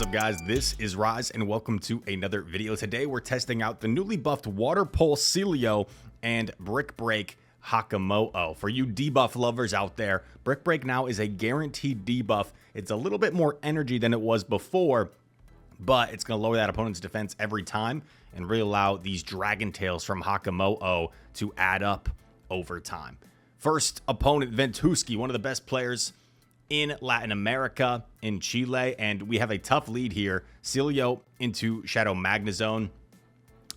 What's up, guys? This is Rise and welcome to another video. Today we're testing out the newly buffed Water Pulse Sealeo and Brick Break Hakamo-O. For you debuff lovers out there, Brick Break now is a guaranteed debuff. It's a little bit more energy than it was before, but it's going to lower that opponent's defense every time and really allow these Dragon Tails from Hakamo-O to add up over time. First opponent, Ventusky, one of the best players in Latin America, in Chile, and we have a tough lead here. Sealeo into Shadow Magnezone,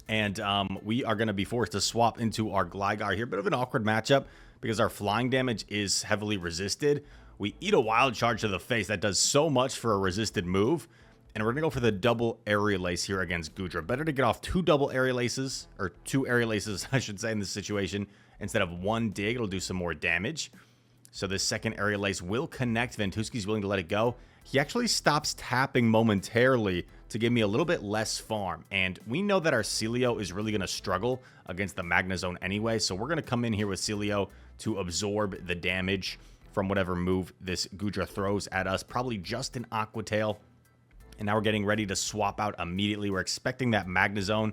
and we are going to be forced to swap into our Gligar here. Bit of an awkward matchup because our flying damage is heavily resisted. We eat a Wild Charge to the face. That does so much for a resisted move, and we're going to go for the double Aerial Ace here against Goodra. Better to get off two double Aerial Aces, or two Aerial Aces, I should say, in this situation, instead of one dig. It'll do some more damage. So this second Aerial Ace will connect. Ventusky's willing to let it go. He actually stops tapping momentarily to give me a little bit less farm. And we know that our Sealeo is really going to struggle against the Magnezone anyway. So we're going to come in here with Sealeo to absorb the damage from whatever move this Goodra throws at us. Probably just an Aqua Tail. And now we're getting ready to swap out immediately. We're expecting that Magnezone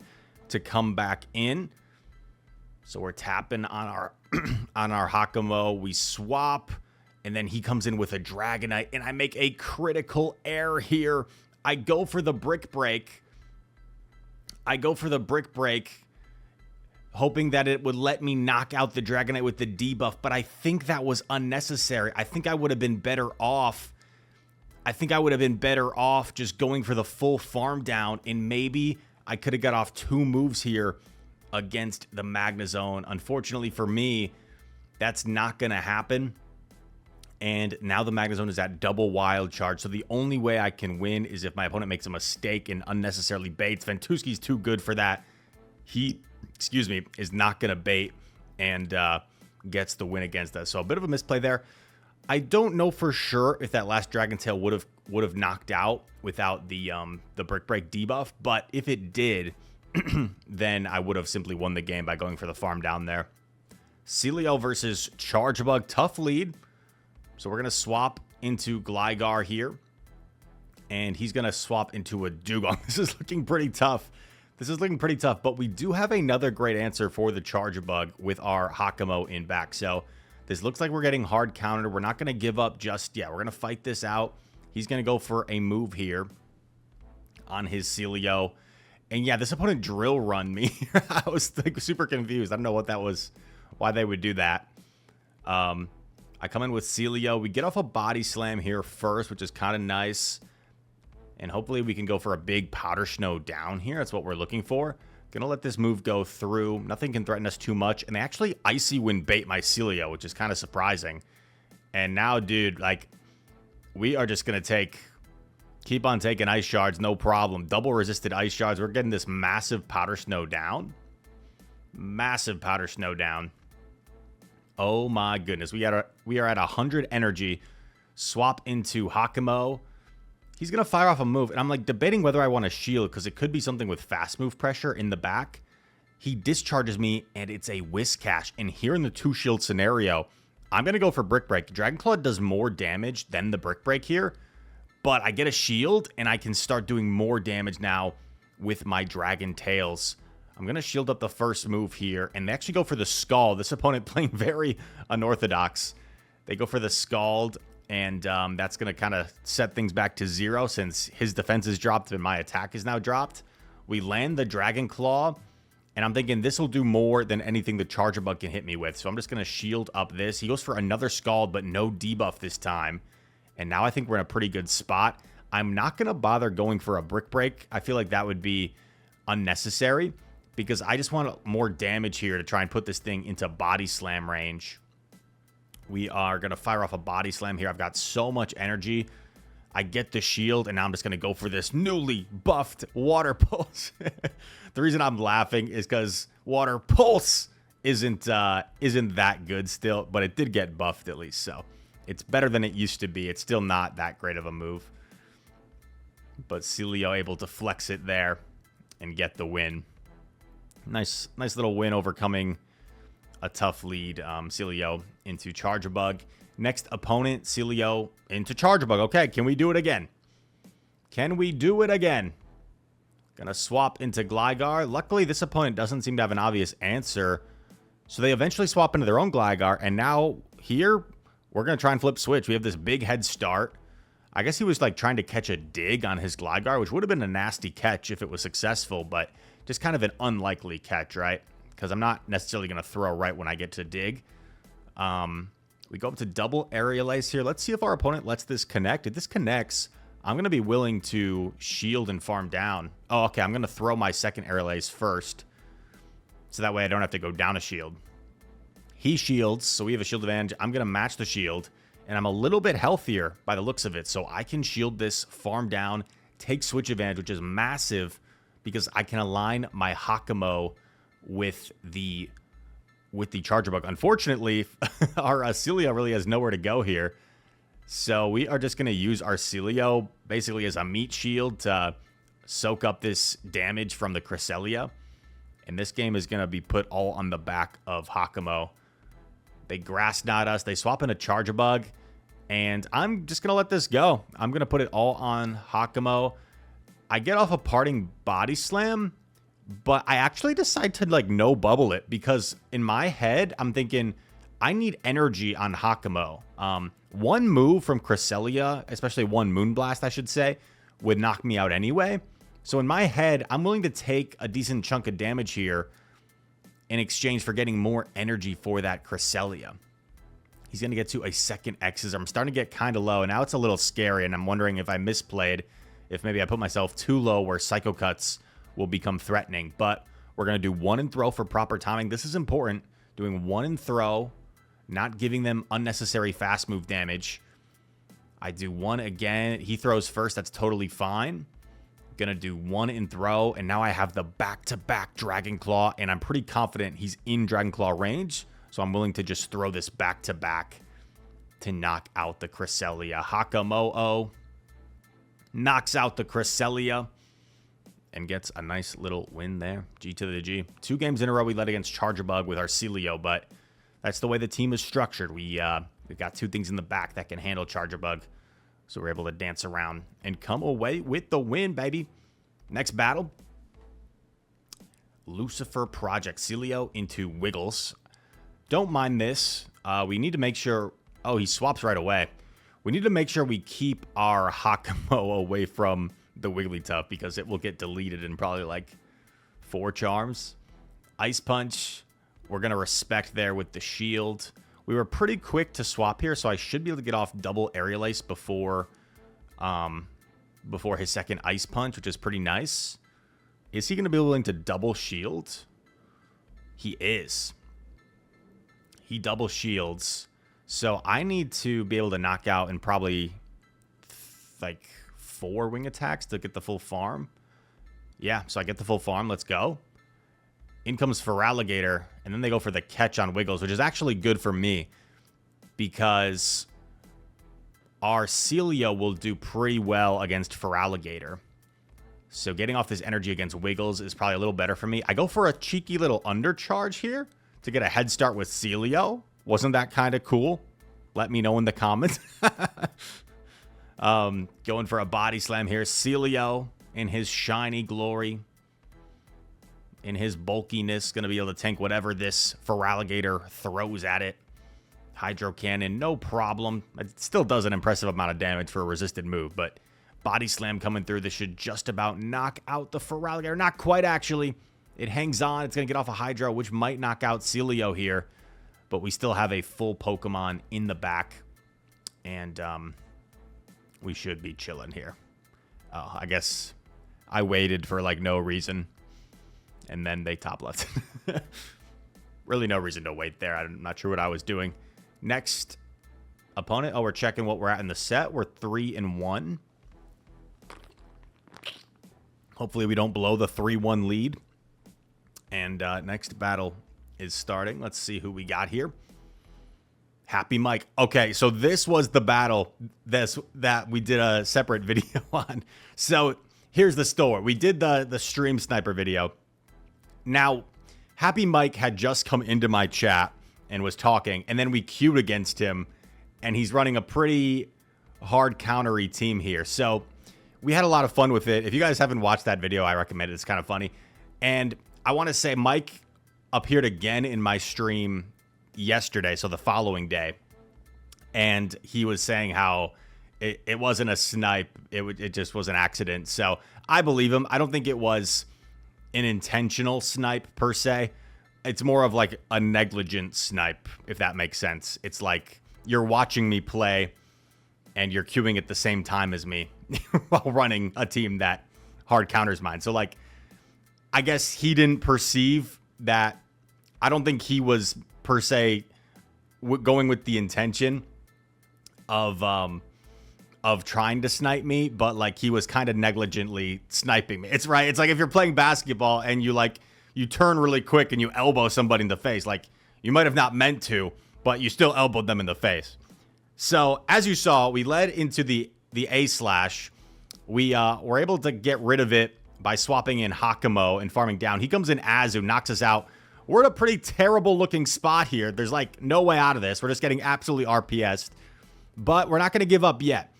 to come back in. So we're tapping on our on our Hakamo. We swap, and then he comes in with a Dragonite, and I make a critical error here. I go for the Brick Break. Hoping that it would let me knock out the Dragonite with the debuff, but I think that was unnecessary. I think I would have been better off. Just going for the full farm down, and maybe I could have got off two moves here against the Magnezone. Unfortunately for me, that's not going to happen. And now the Magnezone is at double Wild Charge. So the only way I can win is if my opponent makes a mistake and unnecessarily baits. Ventusky's too good for that. He, is not going to bait and gets the win against us. So a bit of a misplay there. I don't know for sure if that last Dragon Tail would have knocked out without the Brick Break debuff, but if it did, then I would have simply won the game by going for the farm down there. Sealeo versus Chargebug, tough lead. So we're going to swap into Gligar here. And he's going to swap into a Dugong. This is looking pretty tough. But we do have another great answer for the Chargebug with our Hakamo in back. So this looks like we're getting hard countered. We're not going to give up just yet. We're going to fight this out. He's going to go for a move here on his Sealeo. And yeah, this opponent drill run me. I was like super confused. I don't know what that was, why they would do that. I come in with Sealeo. We get off a Body Slam here first, which is kind of nice. And hopefully we can go for a big Powder Snow down here. That's what we're looking for. Gonna let this move go through. Nothing can threaten us too much. And they actually Icy Wind bait my Sealeo, which is kind of surprising. And now, dude, like, we are just gonna keep on taking Ice Shards, no problem. Double resisted Ice Shards. We're getting this massive Powder Snow down. Oh my goodness. We are at 100 energy. Swap into Hakamo. He's going to fire off a move, and I'm like debating whether I want to shield because it could be something with fast move pressure in the back. He discharges me, and it's a Whiscash. And here in the two shield scenario, I'm going to go for Brick Break. Dragon Claw does more damage than the Brick Break here. But I get a shield, and I can start doing more damage now with my Dragon Tails. I'm going to shield up the first move here, and they actually go for the Scald. This opponent playing very unorthodox. They go for the Scald, and that's going to kind of set things back to 0 since his defense is dropped and my attack is now dropped. We land the Dragon Claw, and I'm thinking this will do more than anything the Chargebug can hit me with. So I'm just going to shield up this. He goes for another Scald, but no debuff this time. And now I think we're in a pretty good spot. I'm not going to bother going for a Brick Break. I feel like that would be unnecessary because I just want more damage here to try and put this thing into Body Slam range. We are going to fire off a Body Slam here. I've got so much energy. I get the shield, and now I'm just going to go for this newly buffed Water Pulse. The reason I'm laughing is because Water Pulse isn't that good still, but it did get buffed at least, so it's better than it used to be. It's still not that great of a move. But Sealeo able to flex it there and get the win. Nice little win overcoming a tough lead. Sealeo into Chargebug. Next opponent, Sealeo into Chargebug. Okay, can we do it again? Can we do it again? Gonna swap into Gligar. Luckily, this opponent doesn't seem to have an obvious answer. So they eventually swap into their own Gligar. And now here, we're gonna try and flip switch. We have this big head start. I guess he was like trying to catch a dig on his Gligar, which would have been a nasty catch if it was successful, but just kind of an unlikely catch, right? Because I'm not necessarily going to throw right when I get to dig. We go up to double Aerial Ace here. Let's see if our opponent lets this connect. If this connects, I'm going to be willing to shield and farm down. Oh, okay. I'm going to throw my second Aerial Ace first. So that way I don't have to go down a shield. He shields, so we have a shield advantage. I'm going to match the shield. And I'm a little bit healthier by the looks of it. So I can shield this, farm down, take switch advantage, which is massive because I can align my Hakamo with the Charger Bug. Unfortunately, our Sealeo really has nowhere to go here. So we are just going to use our Sealeo basically as a meat shield to soak up this damage from the Cresselia. And this game is going to be put all on the back of Hakamo. They Grass Knot us. They swap in a Charger Bug. And I'm just going to let this go. I'm going to put it all on Hakamo. I get off a Parting Body Slam, but I actually decide to like no bubble it because in my head, I'm thinking I need energy on Hakamo. One move from Cresselia, especially one Moonblast, I should say, would knock me out anyway. So in my head, I'm willing to take a decent chunk of damage here in exchange for getting more energy for that Cresselia. He's going to get to a second X's. I'm starting to get kind of low, and now it's a little scary, and I'm wondering if I misplayed, if maybe I put myself too low where Psycho Cuts will become threatening. But we're going to do one and throw for proper timing. This is important. Doing one and throw, not giving them unnecessary fast move damage. I do one again. He throws first. That's totally fine. Gonna do one in throw, and now I have the back-to-back Dragon Claw, and I'm pretty confident he's in Dragon Claw range, so I'm willing to just throw this back-to-back to knock out the Cresselia. Hakamo-O knocks out the Cresselia and gets a nice little win there. G to the G. 2 games in a row we led against Charger Bug with our Sealeo, but that's the way the team is structured. We've got 2 things in the back that can handle Charger Bug. So we're able to dance around and come away with the win, baby. Next battle. Lucifer Project. Sealeo into Wiggles. Don't mind this. We need to make sure... Oh, he swaps right away. We need to make sure we keep our Hakamo away from the Wigglytuff because it will get deleted in probably like 4 charms. Ice Punch. We're going to respect there with the shield. We were pretty quick to swap here, so I should be able to get off double Aerial Ace before his second Ice Punch, which is pretty nice. Is he going to be willing to double shield? He is. He double shields. So I need to be able to knock out in probably like 4 wing attacks to get the full farm. Yeah, so I get the full farm. Let's go. In comes Feraligatr, and then they go for the catch on Wiggles, which is actually good for me because our Sealeo will do pretty well against Feraligatr. So getting off this energy against Wiggles is probably a little better for me. I go for a cheeky little undercharge here to get a head start with Sealeo. Wasn't that kind of cool? Let me know in the comments. Going for a body slam here. Sealeo in his shiny glory, in his bulkiness, going to be able to tank whatever this Feraligatr throws at it. Hydro Cannon, no problem. It still does an impressive amount of damage for a resisted move, but body slam coming through. This should just about knock out the Feraligatr. Not quite, actually. It hangs on. It's going to get off a Hydro, which might knock out Sealeo here, but we still have a full Pokemon in the back, and we should be chilling here. Oh, I guess I waited for like no reason. And then they top left. Really no reason to wait there. I'm not sure what I was doing. Next opponent. Oh, we're checking what we're at in the set. We're 3-1. Hopefully we don't blow the 3-1 lead. And next battle is starting. Let's see who we got here. Happy Mike. Okay, so this was the battle that we did a separate video on. So here's the story. We did the stream sniper video. Now, Happy Mike had just come into my chat and was talking, and then we queued against him, and he's running a pretty hard countery team here. So we had a lot of fun with it. If you guys haven't watched that video, I recommend it. It's kind of funny. And I want to say Mike appeared again in my stream yesterday, so the following day. And he was saying how it wasn't a snipe. It just was an accident. So I believe him. I don't think it was an intentional snipe per se. It's more of like a negligent snipe, if that makes sense. It's like you're watching me play and you're queuing at the same time as me while running a team that hard counters mine. So like, I guess he didn't perceive that. I don't think he was per se going with the intention of trying to snipe me, but like he was kind of negligently sniping me. It's right. It's like if you're playing basketball and you turn really quick and you elbow somebody in the face, like you might have not meant to, but you still elbowed them in the face. So as you saw, we led into the A slash. We were able to get rid of it by swapping in Hakamo and farming down. He comes in Azu, knocks us out. We're in a pretty terrible looking spot here. There's like no way out of this. We're just getting absolutely RPS'd. But we're not going to give up yet.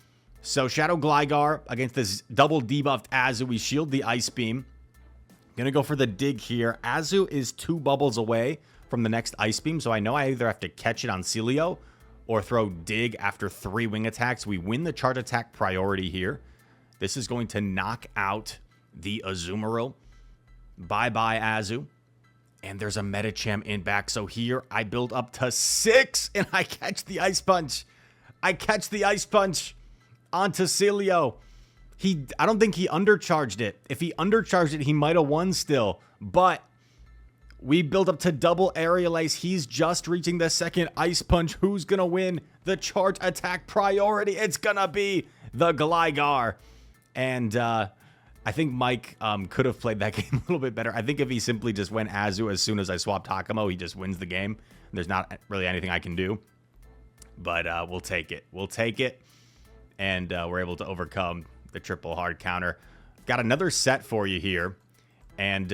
So Shadow Gligar against this double debuffed Azu. We shield the Ice Beam. Going to go for the dig here. Azu is 2 bubbles away from the next Ice Beam. So I know I either have to catch it on Sealeo or throw dig after 3 wing attacks. We win the charge attack priority here. This is going to knock out the Azumarill. Bye-bye, Azu. And there's a Medicham in back. So here I build up to 6 and I catch the Ice Punch. I catch the Ice Punch onto Sealeo. I don't think he undercharged it. If he undercharged it, he might have won still. But we build up to double Aerial Ace. He's just reaching the second Ice Punch. Who's going to win the charge attack priority? It's going to be the Gligar. And I think Mike could have played that game a little bit better. I think if he simply just went Azu as soon as I swapped Hakamo, he just wins the game. There's not really anything I can do. But we'll take it. We'll take it. And we're able to overcome the triple hard counter. Got another set for you here. And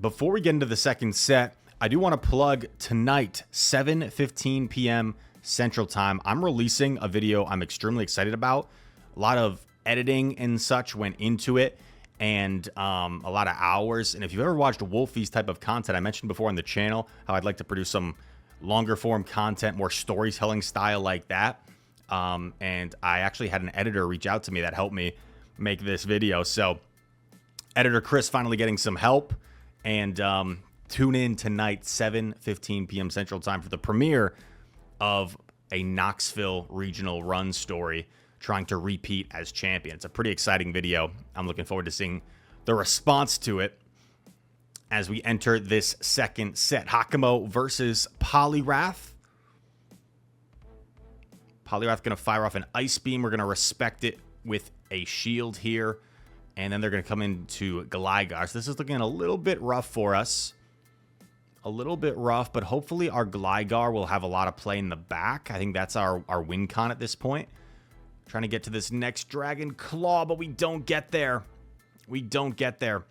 before we get into the second set, I do want to plug tonight, 7:15 p.m. Central Time. I'm releasing a video I'm extremely excited about. A lot of editing and such went into it. And a lot of hours. And if you've ever watched Wolfie's type of content, I mentioned before on the channel how I'd like to produce some longer form content, more storytelling style like that. And I actually had an editor reach out to me that helped me make this video. So editor Chris finally getting some help. And tune in tonight, 7:15 p.m. Central Time for the premiere of a Knoxville regional run story trying to repeat as champion. It's a pretty exciting video. I'm looking forward to seeing the response to it as we enter this second set. Hakamo versus Poliwrath. Poliwrath going to fire off an Ice Beam. We're going to respect it with a shield here. And then they're going to come into Gligar. So this is looking a little bit rough for us. A little bit rough, but hopefully our Gligar will have a lot of play in the back. I think that's our win con at this point. Trying to get to this next Dragon Claw, but we don't get there. We don't get there.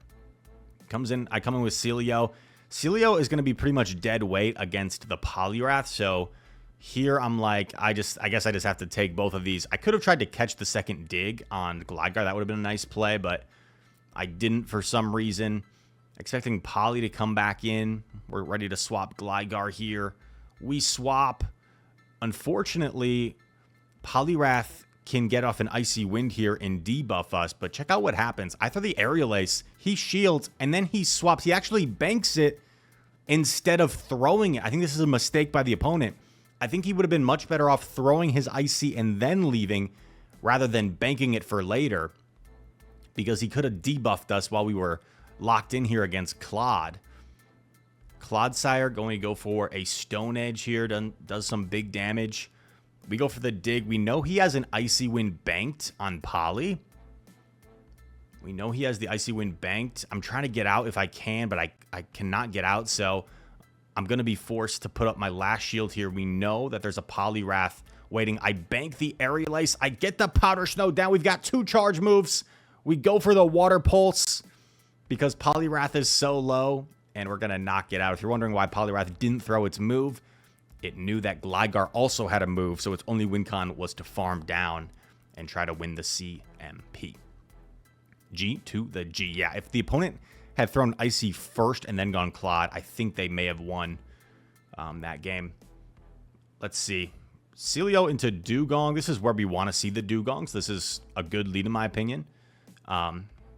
I come in with Sealeo. Sealeo is going to be pretty much dead weight against the Poliwrath, so here I'm like, I guess I just have to take both of these. I could have tried to catch the second dig on Gligar. That would have been a nice play, but I didn't for some reason. Expecting Poly to come back in. We're ready to swap Gligar here. We swap. Unfortunately, Poliwrath can get off an Icy Wind here and debuff us, but check out what happens. I throw the Aerial Ace, he shields, and then he swaps. He actually banks it instead of throwing it. I think this is a mistake by the opponent. I think he would have been much better off throwing his Icy and then leaving rather than banking it for later, because he could have debuffed us while we were locked in here against Claude. Clodsire going to go for a Stone Edge here, does some big damage. We go for the dig. We know he has an Icy Wind banked on Poly. We know he has the Icy Wind banked. I'm trying to get out if I can, but I cannot get out, so I'm going to be forced to put up my last shield here. We know that there's a Poliwrath waiting. I bank the Aerial Ace. I get the Powder Snow down. We've got 2 charge moves. We go for the Water Pulse because Poliwrath is so low, and we're going to knock it out. If you're wondering why Poliwrath didn't throw its move, it knew that Gligar also had a move, so its only win con was to farm down and try to win the CMP. G to the G. Yeah, if the opponent had thrown Icy first and then gone Clod, I think they may have won that game. Let's see. Sealeo into Dugong. This is where we want to see the Dugongs. This is a good lead in my opinion.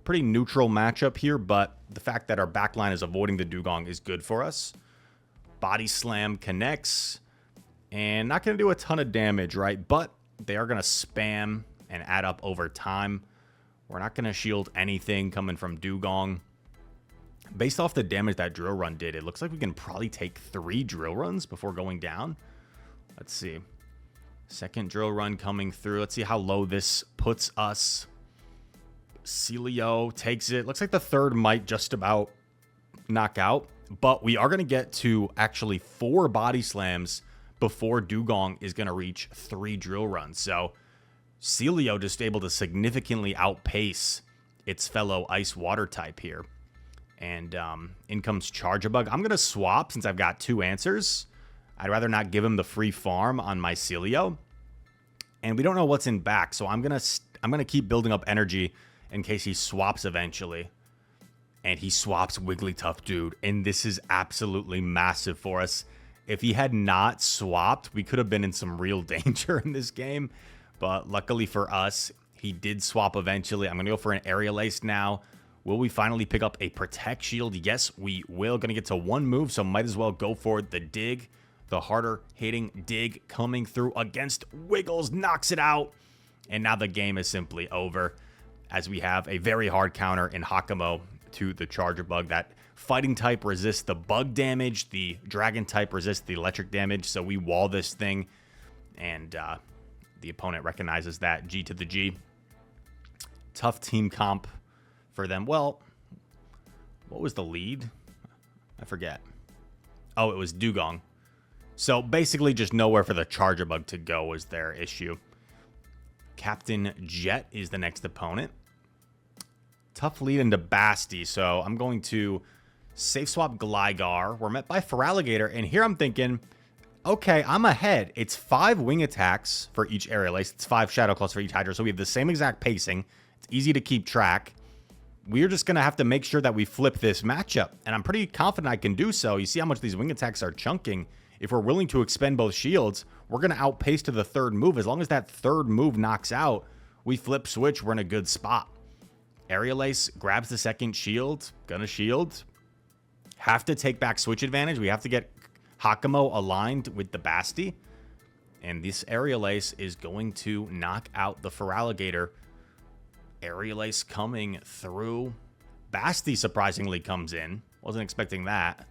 Pretty neutral matchup here, but the fact that our backline is avoiding the Dugong is good for us. Body Slam connects. And not going to do a ton of damage, right? But they are going to spam and add up over time. We're not going to shield anything coming from Dugong. Based off the damage that Drill Run did, it looks like we can probably take 3 Drill Runs before going down. Let's see. Second Drill Run coming through. Let's see how low this puts us. Sealeo takes it. Looks like the third might just about knock out. But we are going to get to actually 4 Body Slams before Dugong is going to reach 3 Drill Runs. So Sealeo just able to significantly outpace its fellow Ice Water type here. And in comes Charjabug. I'm going to swap since I've got 2 answers. I'd rather not give him the free farm on my Sealeo. And we don't know what's in back, so I'm gonna keep building up energy in case he swaps eventually. And he swaps Wigglytuff, dude. And this is absolutely massive for us. If he had not swapped, we could have been in some real danger in this game. But luckily for us, he did swap eventually. I'm going to go for an Aerial Ace now. Will we finally pick up a Protect Shield? Yes, we will. Going to get to 1 move, so might as well go for the Dig. The harder hitting Dig coming through against Wiggles. Knocks it out. And now the game is simply over, as we have a very hard counter in Hakamo to the Charjabug. That Fighting type resists the bug damage. The Dragon type resists the electric damage. So we wall this thing. And the opponent recognizes that. G to the G. Tough team comp for them. Well, what was the lead? I forget. Oh, it was Dugong. So basically just nowhere for the Charjabug to go was their issue. Captain Jet is the next opponent. Tough lead into Basti. So I'm going to safe swap Gligar. We're met by Feraligatr. And here I'm thinking, okay, I'm ahead. It's 5 wing attacks for each Aerial Ace. It's 5 Shadow Claws for each Hydro. So we have the same exact pacing. It's easy to keep track. We're just going to have to make sure that we flip this matchup. And I'm pretty confident I can do so. You see how much these wing attacks are chunking. If we're willing to expend both shields, we're going to outpace to the 3rd move. As long as that 3rd move knocks out, we flip switch, we're in a good spot. Aerial Ace grabs the 2nd shield. Gonna shield. Have to take back switch advantage. We have to get Hakamo aligned with the Basti. And this Aerial Ace is going to knock out the Feraligatr. Aerial Ace coming through. Basti surprisingly comes in. Wasn't expecting that.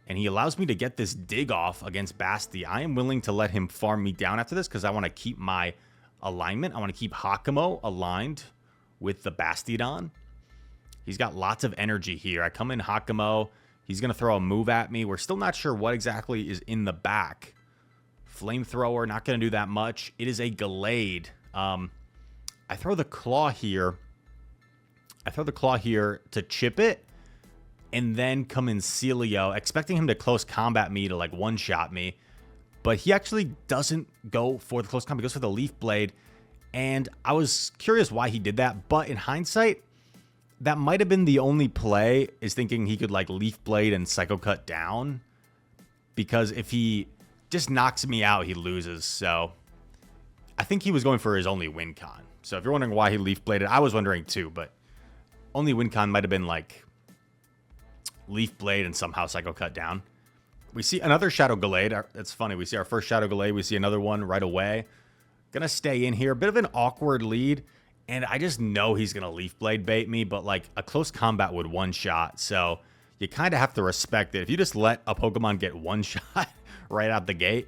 And he allows me to get this dig off against Basti. I am willing to let him farm me down after this because I want to keep my alignment. I want to keep Hakamo aligned with the Bastiodon. He's got lots of energy here. I come in Hakamo. He's going to throw a move at me. We're still not sure what exactly is in the back. Flamethrower, not going to do that much. It is a Gallade. I throw the Claw here. I throw the Claw here to chip it. And then come in Sealeo, expecting him to close combat me to like one-shot me. But he actually doesn't go for the close combat. He goes for the Leaf Blade. And I was curious why he did that. But in hindsight, that might have been the only play, is thinking he could like Leaf Blade and Psycho Cut down. Because if he just knocks me out, he loses. So I think he was going for his only win con. So if you're wondering why he Leaf Bladed, I was wondering too. But only win con might have been like Leaf Blade and somehow Psycho Cut down. We see another Shadow Gallade. It's funny. We see our first Shadow Gallade. We see another one right away. Gonna stay in here. Bit of an awkward lead. And I just know he's gonna Leaf Blade bait me. But like a close combat would one-shot. So you kind of have to respect it. If you just let a Pokemon get one shot right out the gate,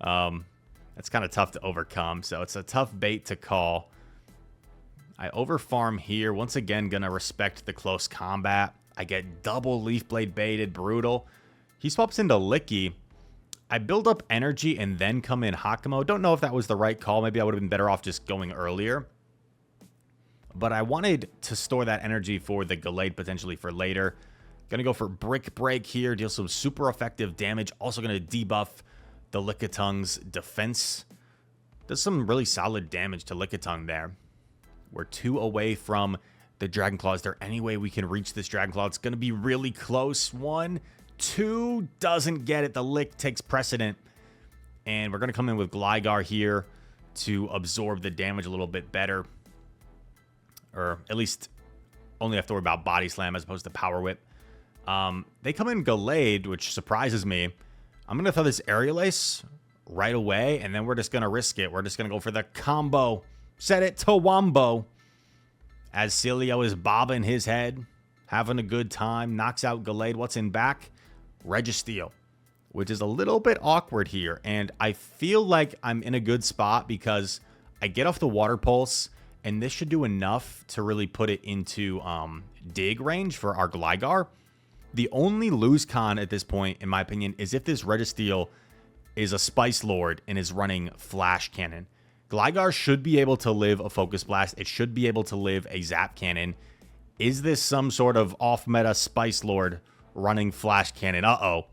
that's kind of tough to overcome. So it's a tough bait to call. I overfarm here. Once again, gonna respect the close combat. I get double Leaf Blade baited. Brutal. He swaps into Licky. I build up energy and then come in Hakamo. Don't know if that was the right call. Maybe I would have been better off just going earlier. But I wanted to store that energy for the Gallade potentially for later. Gonna go for Brick Break here. Deal some super effective damage. Also gonna debuff the Lickitung's defense. Does some really solid damage to Lickitung there. We're 2 away from the Dragon Claw. Is there any way we can reach this Dragon Claw? It's going to be really close. 1, 2, doesn't get it. The lick takes precedent. And we're going to come in with Gligar here to absorb the damage a little bit better. Or at least only have to worry about Body Slam as opposed to Power Whip. They come in Gallade, which surprises me. I'm going to throw this Aerial Ace right away, and then we're just going to risk it. We're just going to go for the combo. Set it to Wombo. As Sealeo is bobbing his head, having a good time, knocks out Gallade. What's in back? Registeel, which is a little bit awkward here. And I feel like I'm in a good spot because I get off the Water Pulse, and this should do enough to really put it into dig range for our Gligar. The only lose con at this point, in my opinion, is if this Registeel is a Spice Lord and is running Flash Cannon. Gligar should be able to live a Focus Blast. It should be able to live a Zap Cannon. Is this some sort of off-meta Spice Lord running Flash Cannon? Uh-oh.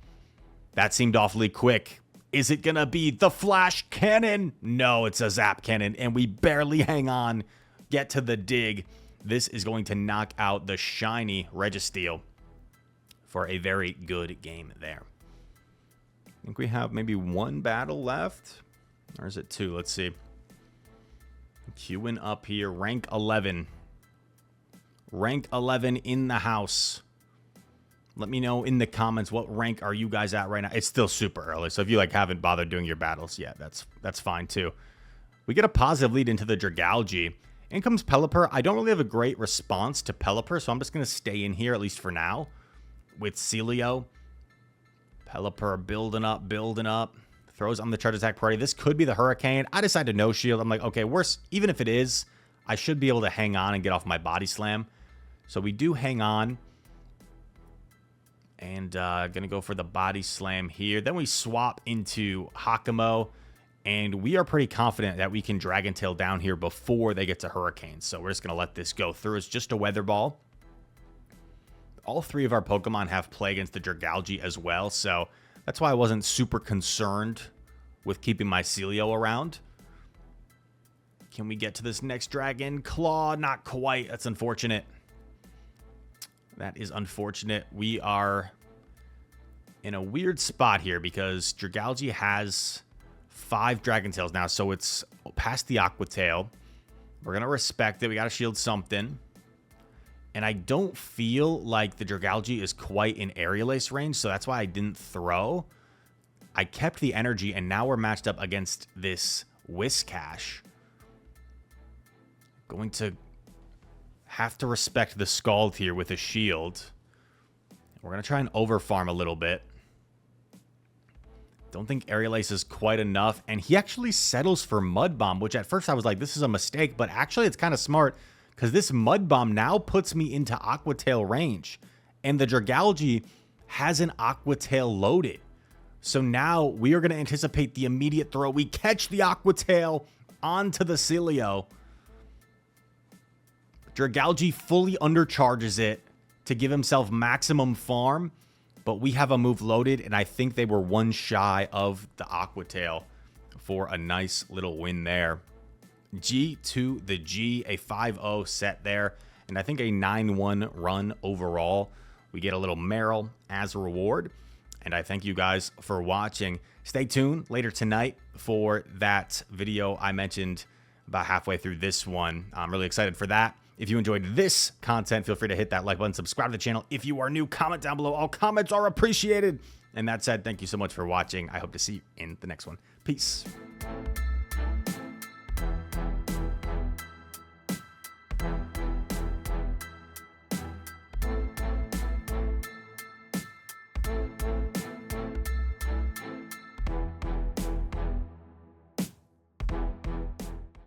That seemed awfully quick. Is it going to be the Flash Cannon? No, it's a Zap Cannon, and we barely hang on. Get to the dig. This is going to knock out the shiny Registeel for a very good game there. I think we have maybe 1 battle left. Or is it 2? Let's see. Queuing up here. Rank 11. Rank 11 in the house. Let me know in the comments what rank are you guys at right now. It's still super early, so if you haven't bothered doing your battles yet, that's fine too. We get a positive lead into the Dragalge. In comes Pelipper. I don't really have a great response to Pelipper, so I'm just going to stay in here, at least for now, with Sealeo. Pelipper building up. Throws on the charge attack priority. This could be the Hurricane. I decide to no shield. I'm like, okay, worse. Even if it is, I should be able to hang on and get off my Body Slam. So we do hang on. And going to go for the Body Slam here. Then we swap into Hakamo. And we are pretty confident that we can Dragon Tail down here before they get to Hurricane. So we're just going to let this go through. It's just a Weather Ball. All 3 of our Pokemon have play against the Dragalge as well. So that's why I wasn't super concerned with keeping my Sealeo around. Can we get to this next Dragon Claw? Not quite. That's unfortunate. That is unfortunate. We are in a weird spot here because Dragalge has 5 Dragon Tails now, so it's past the Aqua Tail. We're going to respect it. We got to shield something. And I don't feel like the Dragalge is quite in Aerial Ace range, so that's why I didn't throw. I kept the energy, and now we're matched up against this Whiscash. Going to have to respect the Scald here with a shield. We're going to try and overfarm a little bit. Don't think Aerial Ace is quite enough, and he actually settles for Mud Bomb, which at first I was like, this is a mistake, but actually it's kind of smart. Because this Mud Bomb now puts me into Aqua Tail range. And the Dragalge has an Aqua Tail loaded. So now we are going to anticipate the immediate throw. We catch the Aqua Tail onto the Sealeo. Dragalge fully undercharges it to give himself maximum farm. But we have a move loaded. And I think they were 1 shy of the Aqua Tail for a nice little win there. G to the G, a 5-0 set there, and I think a 9-1 run overall. We get a little Meryl as a reward, and I thank you guys for watching. Stay tuned later tonight for that video I mentioned about halfway through this one. I'm really excited for that. If you enjoyed this content, feel free to hit that like button, subscribe to the channel. If you are new, comment down below. All comments are appreciated. And that said, thank you so much for watching. I hope to see you in the next one. Peace.